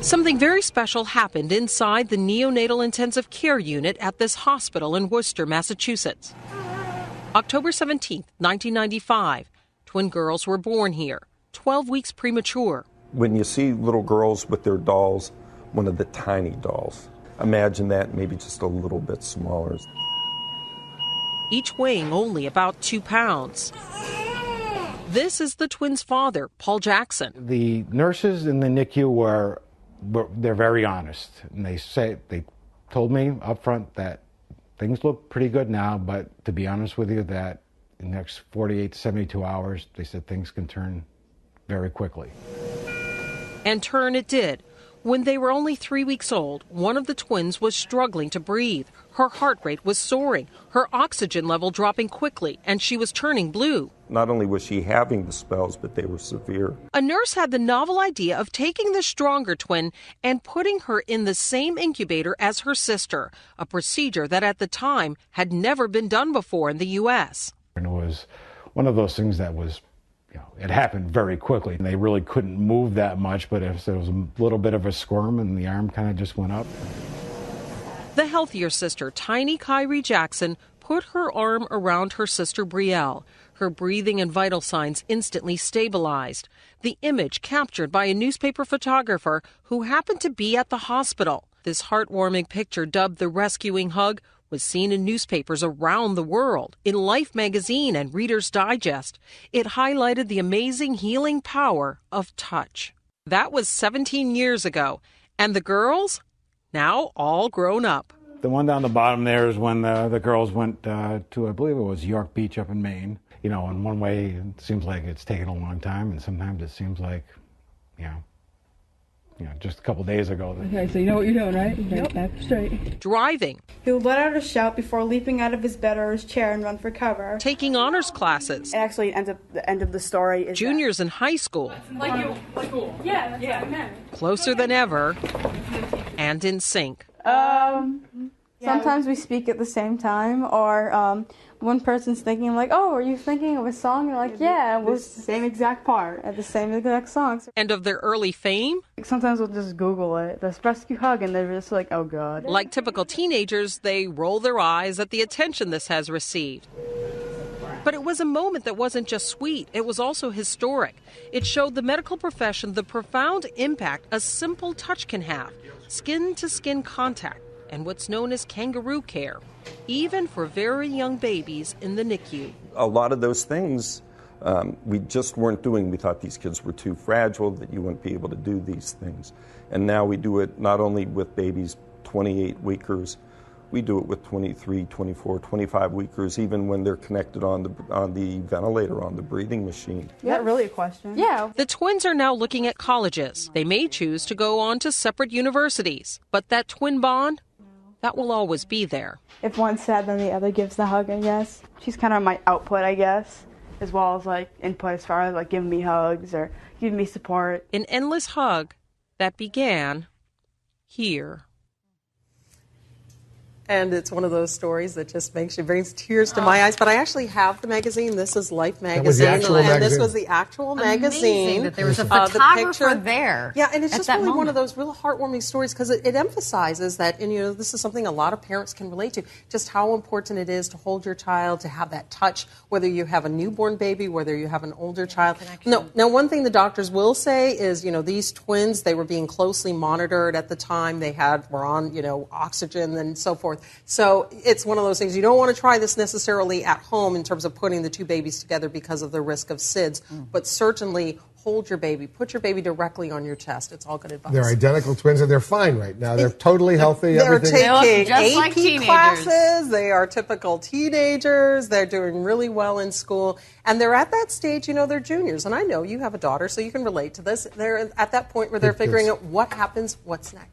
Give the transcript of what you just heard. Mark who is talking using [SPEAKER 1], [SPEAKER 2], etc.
[SPEAKER 1] Something very special happened inside the neonatal intensive care unit at this hospital in Worcester, Massachusetts. October 17, 1995, twin girls were born here, 12 weeks premature.
[SPEAKER 2] When you see little girls with their dolls, one of the tiny dolls, imagine that maybe just a little bit smaller.
[SPEAKER 1] Each weighing only about 2 pounds. This is the twins' father, Paul Jackson.
[SPEAKER 3] The nurses in the NICU they're very honest, and they told me up front that things look pretty good now, but to be honest with you, that in the next 48 to 72 hours, they said things can turn very quickly.
[SPEAKER 1] And turn it did. When they were only 3 weeks old, one of the twins was struggling to breathe. Her heart rate was soaring, her oxygen level dropping quickly, and she was turning blue.
[SPEAKER 2] Not only was she having the spells, but they were severe.
[SPEAKER 1] A nurse had the novel idea of taking the stronger twin and putting her in the same incubator as her sister, a procedure that at the time had never been done before in the U.S.
[SPEAKER 3] And it was one of those things that was, it happened very quickly. They really couldn't move that much, but if there was a little bit of a squirm and the arm kind of just went up.
[SPEAKER 1] The healthier sister, tiny Kyrie Jackson, put her arm around her sister Brielle. Her breathing and vital signs instantly stabilized. The image captured by a newspaper photographer who happened to be at the hospital. This heartwarming picture, dubbed the rescuing hug, was seen in newspapers around the world, in Life magazine and Reader's Digest. It highlighted the amazing healing power of touch. That was 17 years ago, and the girls, now all grown up.
[SPEAKER 3] The one down the bottom there is when the girls went to, I believe it was York Beach up in Maine. In one way, it seems like it's taken a long time, and sometimes it seems like, just a couple days ago.
[SPEAKER 4] Okay, so you know what you're doing, right? Yep. Back straight.
[SPEAKER 1] Driving.
[SPEAKER 5] He would let out a shout before leaping out of his bed or his chair and run for cover.
[SPEAKER 1] Taking honors classes.
[SPEAKER 5] Actually, the end of the story is
[SPEAKER 1] juniors in high school.
[SPEAKER 4] Like school. Yeah, that's what I meant.
[SPEAKER 1] Closer than ever, and in sync.
[SPEAKER 5] Sometimes we speak at the same time, or one person's thinking like, "Oh, are you thinking of a song?" And they're like, "Yeah, it was the same exact part at the same exact song."
[SPEAKER 1] And of their early fame?
[SPEAKER 5] Sometimes we'll just Google it, the rescue hug, and they're just like, "Oh God."
[SPEAKER 1] Like typical teenagers, they roll their eyes at the attention this has received. But it was a moment that wasn't just sweet, it was also historic. It showed the medical profession the profound impact a simple touch can have, skin-to-skin contact, and what's known as kangaroo care, even for very young babies in the NICU.
[SPEAKER 2] A lot of those things we just weren't doing. We thought these kids were too fragile, that you wouldn't be able to do these things. And now we do it not only with babies 28-weekers, we do it with 23, 24, 25-weekers, even when they're connected on the ventilator, on the breathing machine.
[SPEAKER 5] Is that really a question?
[SPEAKER 1] Yeah. The twins are now looking at colleges. They may choose to go on to separate universities, but that twin bond, that will always be there.
[SPEAKER 5] If one's sad, then the other gives the hug, I guess. She's kind of my output, I guess, as well as like input as far as like giving me hugs or giving me support.
[SPEAKER 1] An endless hug that began here.
[SPEAKER 6] And it's one of those stories that just brings tears to my eyes. But I actually have the magazine. This is Life magazine. And this was the actual magazine.
[SPEAKER 7] That there was a photographer there.
[SPEAKER 6] Yeah, and it's just really one of those real heartwarming stories because it emphasizes that, and this is something a lot of parents can relate to, just how important it is to hold your child, to have that touch, whether you have a newborn baby, whether you have an older child. Now, one thing the doctors will say is, these twins, they were being closely monitored at the time. They were on, oxygen and so forth. So it's one of those things. You don't want to try this necessarily at home in terms of putting the two babies together because of the risk of SIDS, but certainly hold your baby. Put your baby directly on your chest. It's all good advice.
[SPEAKER 8] They're identical twins, and they're fine right now. They're totally healthy.
[SPEAKER 6] They're taking
[SPEAKER 7] just
[SPEAKER 6] AP
[SPEAKER 7] like teenagers.
[SPEAKER 6] classes. They are typical teenagers. They're doing really well in school. And they're at that stage, they're juniors. And I know you have a daughter, so you can relate to this. They're at that point where they're figuring out what happens, what's next.